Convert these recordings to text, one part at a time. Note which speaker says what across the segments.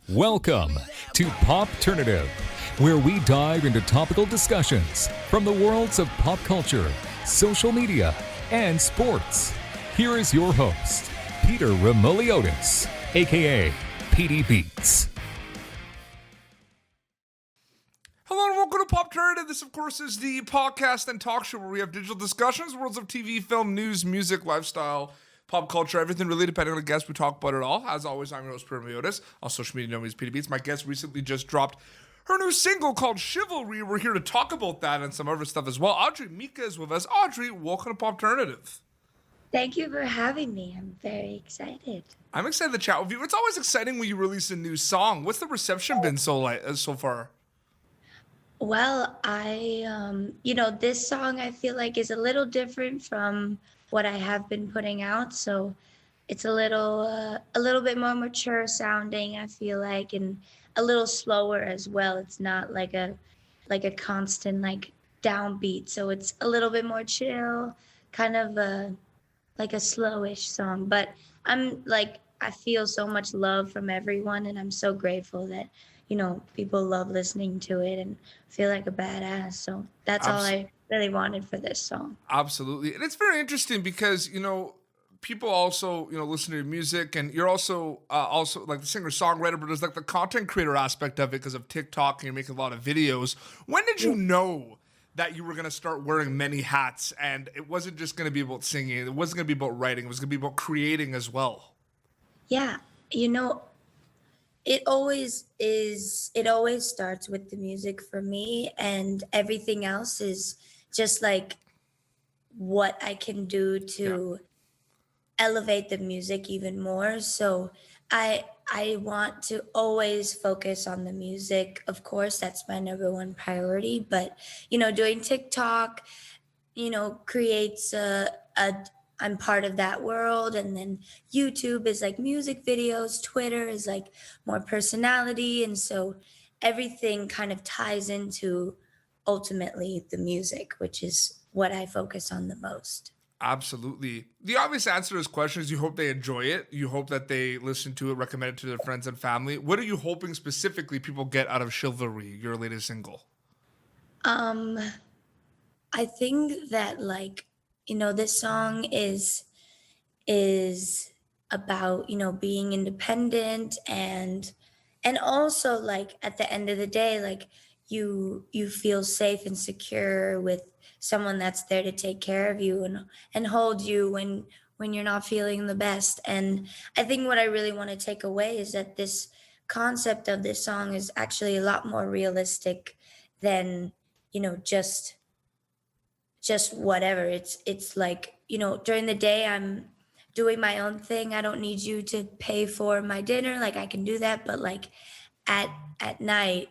Speaker 1: Welcome to Popternative, where we dive into topical discussions from the worlds of pop culture, social media, and sports. Here is your host, Peter Remoliotis, aka PD Beats.
Speaker 2: Hello and welcome to Popternative. This, of course, is the podcast and talk show where we have digital discussions, worlds of TV, film, news, music, lifestyle, pop culture, everything really depending on the guest. We talk about it all. As always, I'm your host, Peter Remoliotis. On social media, know me as PD Beats. My guest recently just dropped her new single called Chivalry. We're here to talk about that and some other stuff as well. Audrey Mika is with us. Audrey, welcome to Popternative.
Speaker 3: Thank you for having me. I'm very excited.
Speaker 2: I'm excited to chat with you. It's always exciting when you release a new song. What's the reception been so far?
Speaker 3: Well, this song I feel like is a little different from what I have been putting out. So it's a little bit more mature sounding, I feel like, and a little slower as well. It's not like a constant like downbeat. So it's a little bit more chill, kind of like a slowish song. But I feel so much love from everyone, and I'm so grateful that people love listening to it and feel like a badass. So that's all I really wanted for this song.
Speaker 2: Absolutely. And it's very interesting because, people also, listen to your music, and you're also like the singer-songwriter, but there's like the content creator aspect of it because of TikTok, and you're making a lot of videos. When did you know that you were going to start wearing many hats, and it wasn't just going to be about singing, it wasn't going to be about writing, it was going to be about creating as well?
Speaker 3: Yeah, it always is. It always starts with the music for me, and everything else is just like what I can do to elevate the music even more. So I want to always focus on the music. Of course, that's my number one priority. But doing TikTok, creates I'm part of that world. And then YouTube is like music videos, Twitter is like more personality. And so everything kind of ties into ultimately the music, which is what I focus on the most.
Speaker 2: Absolutely. The obvious answer to this question is you hope they enjoy it. You hope that they listen to it, recommend it to their friends and family. What are you hoping specifically people get out of Chivalry, your latest single?
Speaker 3: I think that this song is about, being independent and also like at the end of the day, like you feel safe and secure with someone that's there to take care of you and hold you when you're not feeling the best. And I think what I really want to take away is that this concept of this song is actually a lot more realistic than, just whatever. It's like, during the day I'm doing my own thing. I don't need you to pay for my dinner. Like I can do that, but like at at night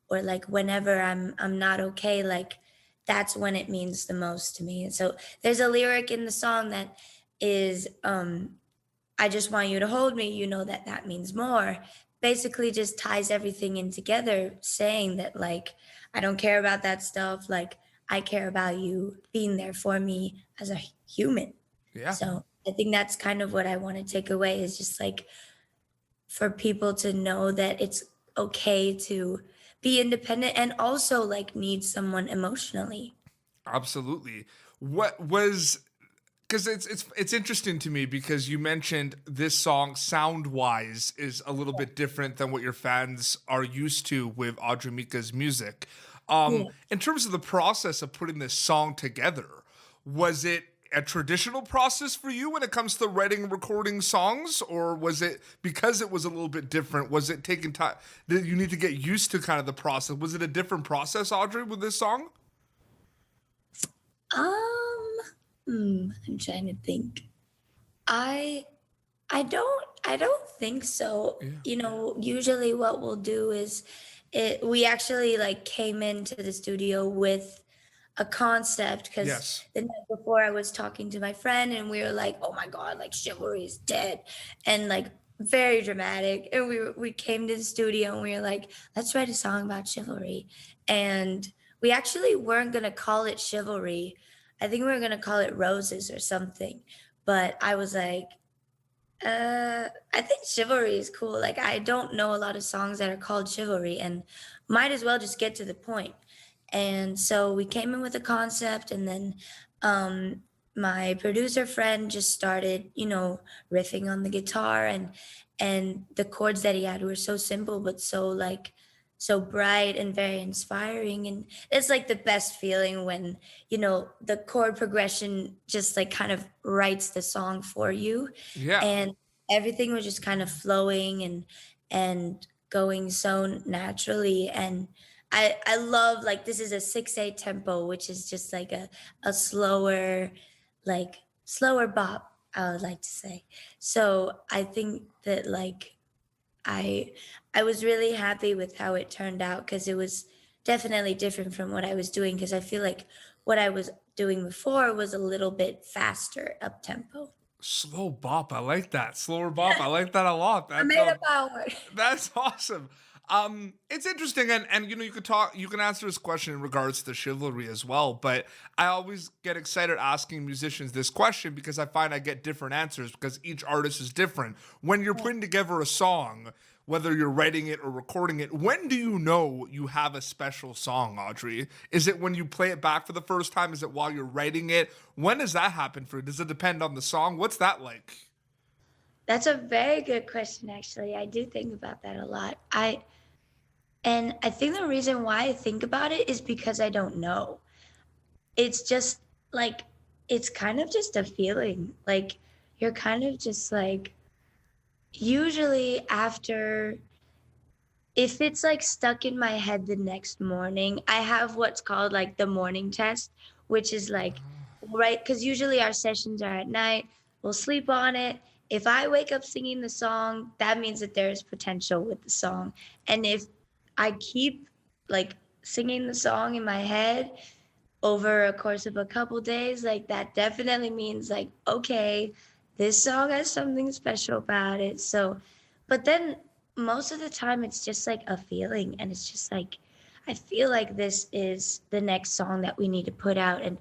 Speaker 3: or like whenever I'm not okay, like that's when it means the most to me. And so there's a lyric in the song that is I just want you to hold me, that means more. Basically just ties everything in together, saying that like I don't care about that stuff, like I care about you being there for me as a human.
Speaker 2: Yeah.
Speaker 3: So I think that's kind of what I want to take away, is just like for people to know that it's okay to be independent and also like need someone emotionally.
Speaker 2: Absolutely. What was, because it's interesting to me because you mentioned this song sound wise is a little bit different than what your fans are used to with Audrey Mika's music.
Speaker 3: Yeah.
Speaker 2: In terms of the process of putting this song together, was it a traditional process for you when it comes to writing and recording songs, or was it because it was a little bit different? Was it taking time? Did you need to get used to kind of the process? Was it a different process, Audrey, with this song?
Speaker 3: I'm trying to think. I I don't think so.
Speaker 2: Yeah.
Speaker 3: Usually what we'll do is we actually like came into the studio with a concept, because
Speaker 2: Yes.
Speaker 3: the night before I was talking to my friend and we were like, oh my God, like Chivalry is dead, and like very dramatic. And we came to the studio and we were like, let's write a song about chivalry. And we actually weren't gonna call it Chivalry. I think we were gonna call it Roses or something. But I was like, I think Chivalry is cool. Like I don't know a lot of songs that are called Chivalry and might as well just get to the point. And so we came in with a concept and then um my producer friend just started, riffing on the guitar and the chords that he had were so simple but so like so bright and very inspiring, and it's like the best feeling when the chord progression just like kind of writes the song for you,
Speaker 2: Yeah.
Speaker 3: and everything was just kind of flowing and going so naturally. And I love, like, this is a 6/8 tempo, which is just like a slower, like slower bop, I would like to say. So I think that like I I was really happy with how it turned out because it was definitely different from what I was doing, because I feel like what I was doing before was a little bit faster up tempo.
Speaker 2: Slow bop. I like that. Slower bop. I like that a lot.
Speaker 3: I
Speaker 2: That
Speaker 3: made
Speaker 2: no,
Speaker 3: up our word.
Speaker 2: that's awesome. It's interesting, and you could talk, you can answer this question in regards to chivalry as well. But I always get excited asking musicians this question because I find I get different answers because each artist is different. When you're putting together a song, whether you're writing it or recording it, when do you know you have a special song, Audrey? Is it when you play it back for the first time? Is it while you're writing it? When does that happen for you? Does it depend on the song? What's that like?
Speaker 3: That's a very good question, actually. I do think about that a lot. I think the reason why I think about it is because I don't know. It's just like it's kind of just a feeling. Like you're kind of just like usually after, if it's like stuck in my head the next morning, I have what's called like the morning test, which is like, right, because usually our sessions are at night. We'll sleep on it. If I wake up singing the song, that means that there's potential with the song. And if I keep like singing the song in my head over a course of a couple days, like that definitely means like, okay, this song has something special about it. So, but then most of the time it's just like a feeling, and it's just like I feel like this is the next song that we need to put out. And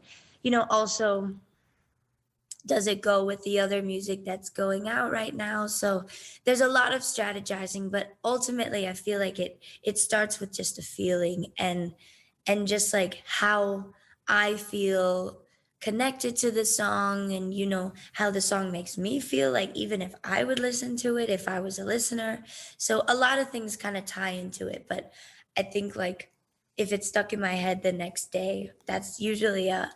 Speaker 3: also, does it go with the other music that's going out right now? So there's a lot of strategizing, but ultimately I feel like it starts with just a feeling, and just like how I feel connected to the song, and how the song makes me feel, like even if I would listen to it if I was a listener. So a lot of things kind of tie into it, but I think like if it's stuck in my head the next day, that's usually a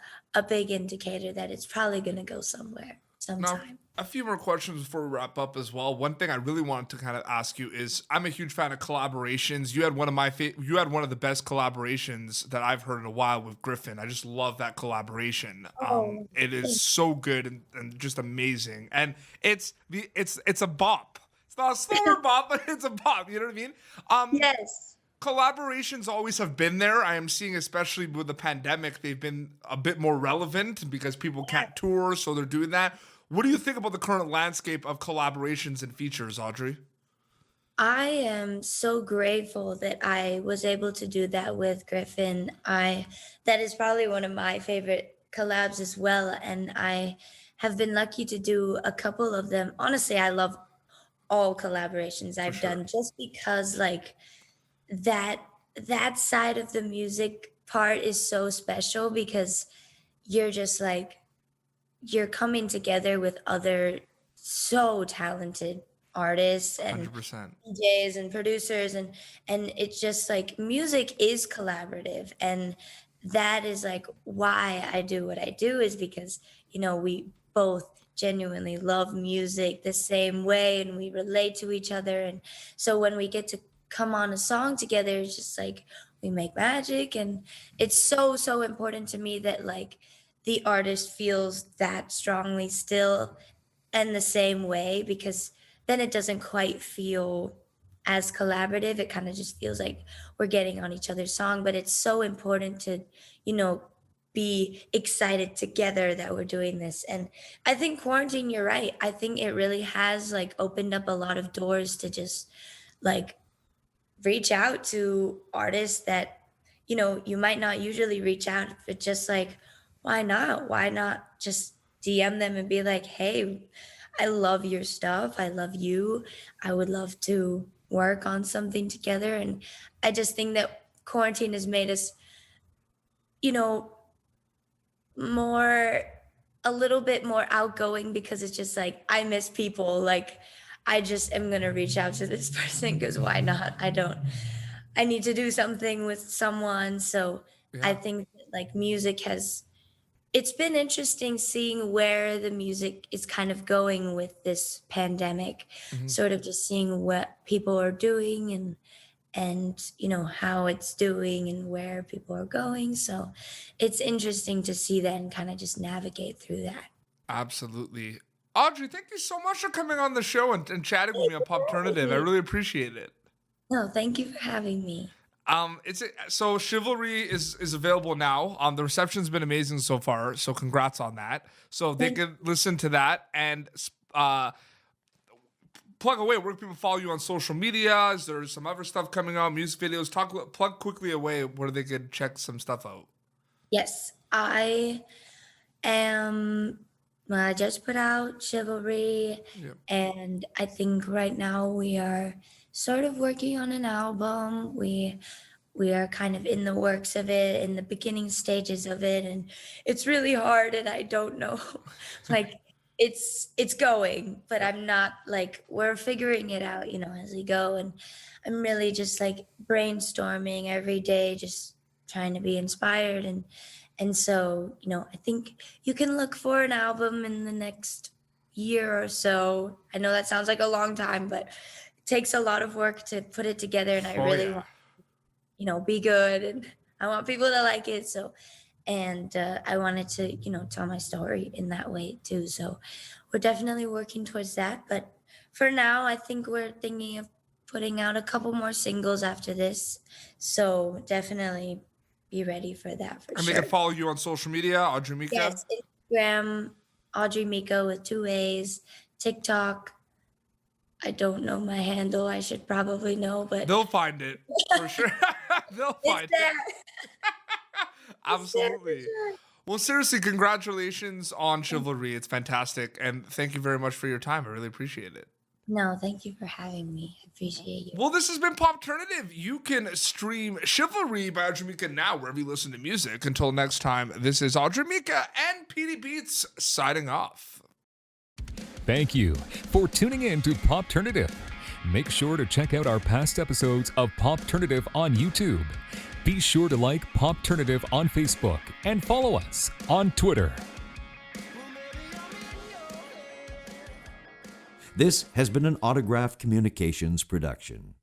Speaker 3: big indicator that it's probably going to go somewhere
Speaker 2: Now,
Speaker 3: sometime.
Speaker 2: a few more questions before we wrap up as well. One thing I really wanted to kind of ask you is, I'm a huge fan of collaborations. You had one of you had one of the best collaborations that I've heard in a while with Griffin. I just love that collaboration.
Speaker 3: Oh,
Speaker 2: It is
Speaker 3: thank-
Speaker 2: so good and just amazing. And it's a bop. It's not a slower bop, but it's a bop. You know what I mean? Um,
Speaker 3: yes.
Speaker 2: Collaborations always have been there. I am seeing, especially with the pandemic, they've been a bit more relevant because people can't tour, so they're doing that. What do you think about the current landscape of collaborations and features, Audrey?
Speaker 3: I am so grateful that I was able to do that with Griffin. I That is probably one of my favorite collabs as well, and I have been lucky to do a couple of them. Honestly, I love all collaborations
Speaker 2: For
Speaker 3: I've
Speaker 2: sure.
Speaker 3: done just because like that that side of the music part is so special, because you're just like you're coming together with other so talented artists and
Speaker 2: 100%.
Speaker 3: DJs and producers, and it's just like music is collaborative, and that is like why I do what I do, is because we both genuinely love music the same way and we relate to each other, and so when we get to come on a song together, it's just like we make magic. And it's so important to me that like the artist feels that strongly still and the same way, because then it doesn't quite feel as collaborative. It kind of just feels like we're getting on each other's song, but it's so important to, you know, be excited together that we're doing this. And I think quarantine, you're right. I think it really has like opened up a lot of doors to just like reach out to artists that you might not usually reach out, but just like why not just DM them and be like, hey, I love your stuff. I love you. I would love to work on something together. And I just think that quarantine has made us, you know, more a little bit more outgoing because it's just like I miss people. Like I just am gonna reach out to this person because why not? I need to do something with someone. So I
Speaker 2: Yeah.
Speaker 3: think that, like music has it's been interesting seeing where the music is kind of going with this pandemic,
Speaker 2: Mhm.
Speaker 3: sort of just seeing what people are doing and how it's doing and where people are going. So it's interesting to see that and kind of just navigate through that.
Speaker 2: Absolutely. Audrey, thank you so much for coming on the show and chatting with me on Popternative. I really appreciate it.
Speaker 3: No, thank you for having me.
Speaker 2: So Chivalry is available now. The reception's been amazing so far, so congrats on that. So they
Speaker 3: Thank
Speaker 2: can listen to that and uh plug away. Where can people follow you on social media? Is there some other stuff coming out? Music videos? Plug quickly away where they could check some stuff out.
Speaker 3: Yes, I am. Well, I just put out Chivalry,
Speaker 2: Yeah.
Speaker 3: and I think right now we are sort of working on an album. We are kind of in the works of it, in the beginning stages of it, and it's really hard, and I don't know, like it's going, but
Speaker 2: Yeah.
Speaker 3: I'm not like we're figuring it out, as we go, and I'm really just like brainstorming every day, just trying to be inspired and so, I think you can look for an album in the next year or so. I know that sounds like a long time, but it takes a lot of work to put it together, and I
Speaker 2: Oh
Speaker 3: really
Speaker 2: yeah.
Speaker 3: want, be good, and I want people to like it. So, and I wanted to, tell my story in that way too. So, we're definitely working towards that. But for now, I think we're thinking of putting out a couple more singles after this. So, definitely be ready for that for
Speaker 2: And they can
Speaker 3: sure.
Speaker 2: follow you on social media, Audrey Mika.
Speaker 3: Yes, Instagram, Audrey Mika with 2 A's, TikTok. I don't know my handle. I should probably know, but
Speaker 2: They'll find it for sure. They'll
Speaker 3: it's
Speaker 2: find
Speaker 3: there.
Speaker 2: it.
Speaker 3: It's there for
Speaker 2: Absolutely.
Speaker 3: sure.
Speaker 2: Well, seriously, congratulations on Chivalry. It's fantastic. And thank you very much for your time. I really appreciate it.
Speaker 3: No, thank you for having me. I appreciate you.
Speaker 2: Well, this has been Popternative. You can stream Chivalry by Audrey Mika now wherever you listen to music. Until next time, this is Audrey Mika and PD Beats signing off.
Speaker 1: Thank you for tuning in to Popternative. Make sure to check out our past episodes of Popternative on YouTube. Be sure to like Popternative on Facebook and follow us on Twitter.
Speaker 4: This has been an Autograph Communications production.